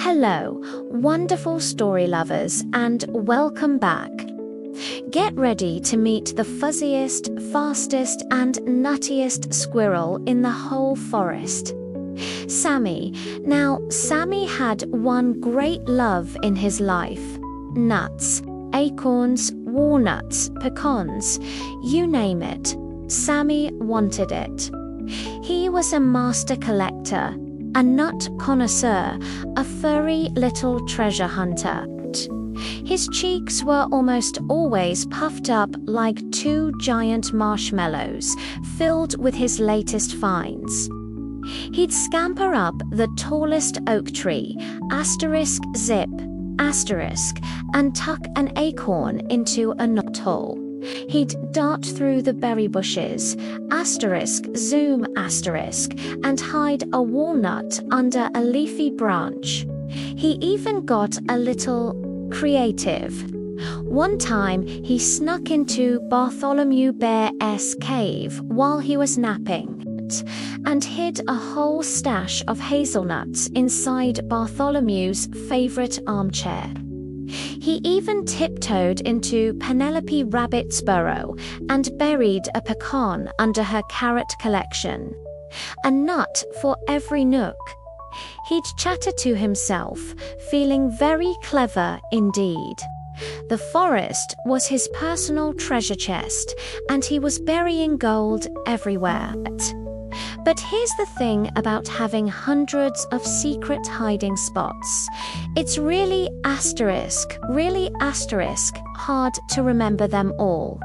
Hello, wonderful story lovers, and welcome back. Get ready to meet the fuzziest, fastest, and nuttiest squirrel in the whole forest. Sammy. Now, Sammy had one great love in his life: nuts, acorns, walnuts, pecans, you name it. Sammy wanted it. He was a master collector, a nut connoisseur, a furry little treasure hunter. His cheeks were almost always puffed up like two giant marshmallows filled with his latest finds. He'd scamper up the tallest oak tree, zip, and tuck an acorn into a knothole. He'd dart through the berry bushes, zoom, and hide a walnut under a leafy branch. He even got a little creative. One time, he snuck into Bartholomew Bear's cave while he was napping and hid a whole stash of hazelnuts inside Bartholomew's favorite armchair. He even tiptoed into Penelope Rabbit's burrow and buried a pecan under her carrot collection. A nut for every nook. He'd chatter to himself, feeling very clever indeed. The forest was his personal treasure chest, and he was burying gold everywhere. But here's the thing about having hundreds of secret hiding spots. It's really hard to remember them all.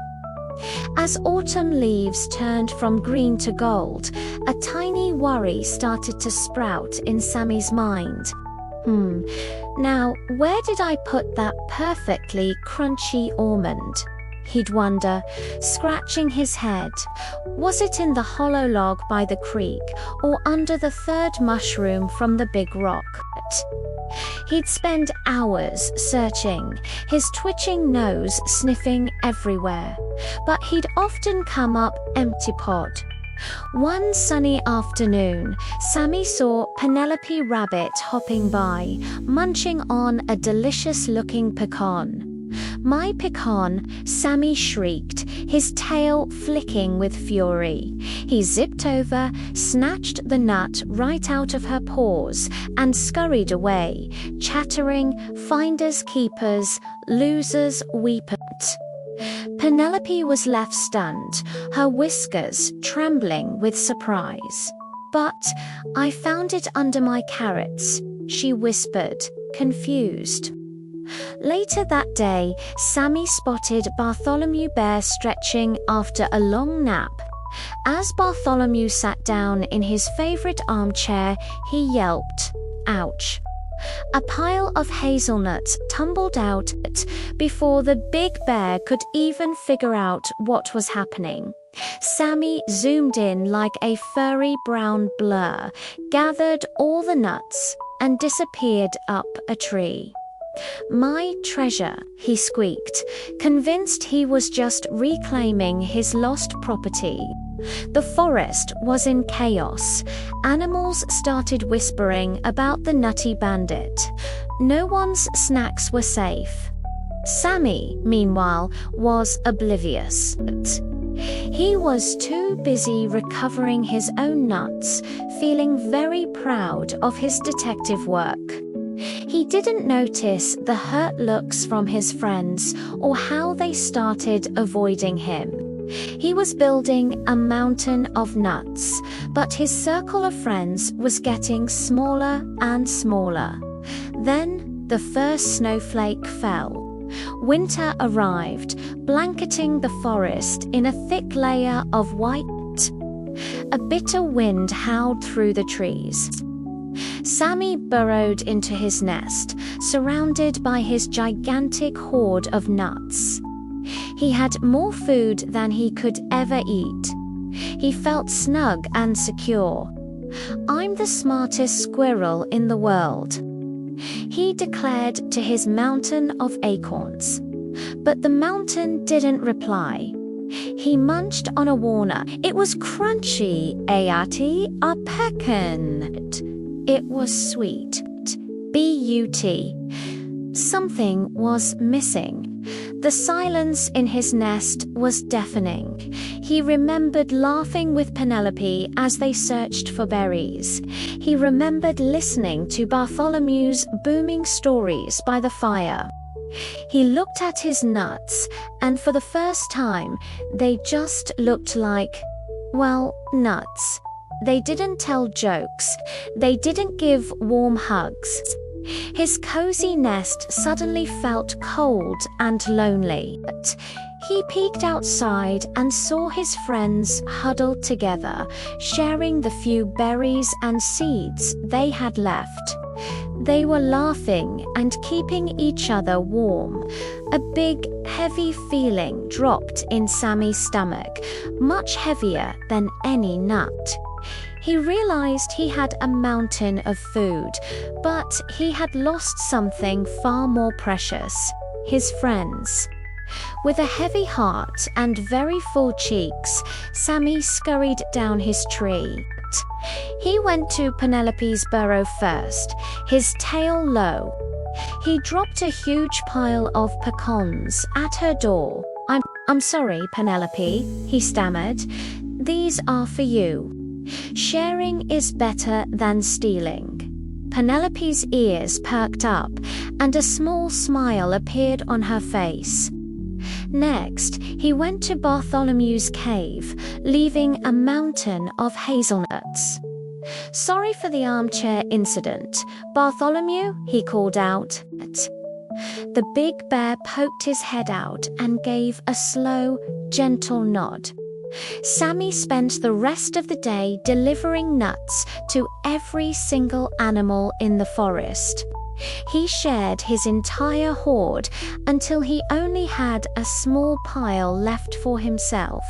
As autumn leaves turned from green to gold, a tiny worry started to sprout in Sammy's mind. Now, where did I put that perfectly crunchy almond? He'd wonder, scratching his head. Was it in the hollow log by the creek, or under the third mushroom from the big rock? He'd spend hours searching, his twitching nose sniffing everywhere, but he'd often come up empty-pod. One sunny afternoon, Sammy saw Penelope Rabbit hopping by, munching on a delicious-looking pecan. "My pecan," Sammy shrieked, his tail flicking with fury. He zipped over, snatched the nut right out of her paws, and scurried away, chattering, "Finders keepers, losers weep." Penelope was left stunned, her whiskers trembling with surprise. "But I found it under my carrots," she whispered, confused. Later that day, Sammy spotted Bartholomew Bear stretching after a long nap. As Bartholomew sat down in his favorite armchair, he yelped, "Ouch!" A pile of hazelnuts tumbled out before the big bear could even figure out what was happening. Sammy zoomed in like a furry brown blur, gathered all the nuts, and disappeared up a tree. "My treasure," he squeaked, convinced he was just reclaiming his lost property. The forest was in chaos. Animals started whispering about the nutty bandit. No one's snacks were safe. Sammy, meanwhile, was oblivious. He was too busy recovering his own nuts, feeling very proud of his detective work. He didn't notice the hurt looks from his friends or how they started avoiding him. He was building a mountain of nuts, but his circle of friends was getting smaller and smaller. Then the first snowflake fell. Winter arrived, blanketing the forest in a thick layer of white. A bitter wind howled through the trees. Sammy burrowed into his nest, surrounded by his gigantic hoard of nuts. He had more food than he could ever eat. He felt snug and secure. "I'm the smartest squirrel in the world," he declared to his mountain of acorns. But the mountain didn't reply. He munched on a walnut. "It was crunchy, a pecan. It was sweet. but. Something was missing. The silence in his nest was deafening. He remembered laughing with Penelope as they searched for berries. He remembered listening to Bartholomew's booming stories by the fire. He looked at his nuts, and for the first time, they just looked like, well, nuts. They didn't tell jokes. They didn't give warm hugs. His cozy nest suddenly felt cold and lonely. He peeked outside and saw his friends huddled together, sharing the few berries and seeds they had left. They were laughing and keeping each other warm. A big, heavy feeling dropped in Sammy's stomach, much heavier than any nut. He realized he had a mountain of food, but he had lost something far more precious: his friends. With a heavy heart and very full cheeks, Sammy scurried down his tree. He went to Penelope's burrow first, his tail low. He dropped a huge pile of pecans at her door. I'm sorry, Penelope," he stammered. "These are for you. Sharing is better than stealing." Penelope's ears perked up, and a small smile appeared on her face. Next, he went to Bartholomew's cave, leaving a mountain of hazelnuts. "Sorry for the armchair incident, Bartholomew," he called out. The big bear poked his head out and gave a slow, gentle nod. Sammy spent the rest of the day delivering nuts to every single animal in the forest. He shared his entire hoard until he only had a small pile left for himself.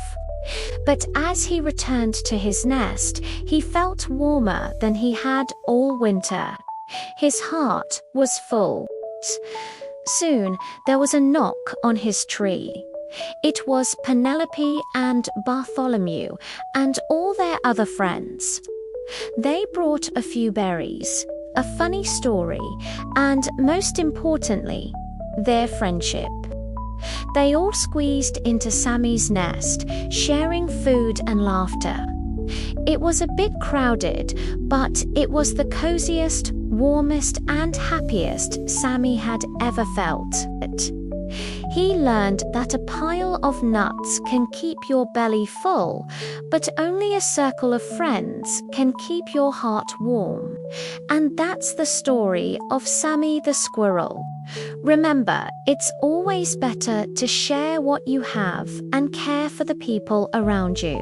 But as he returned to his nest, he felt warmer than he had all winter. His heart was full. Soon there was a knock on his tree. It was Penelope and Bartholomew and all their other friends. They brought a few berries, a funny story, and most importantly, their friendship. They all squeezed into Sammy's nest, sharing food and laughter. It was a bit crowded, but it was the coziest, warmest, and happiest Sammy had ever felt. He learned that a pile of nuts can keep your belly full, but only a circle of friends can keep your heart warm. And that's the story of Sammy the Squirrel. Remember, it's always better to share what you have and care for the people around you.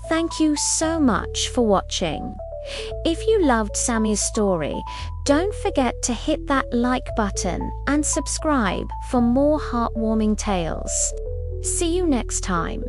Thank you so much for watching. If you loved Sammy's story, don't forget to hit that like button and subscribe for more heartwarming tales. See you next time.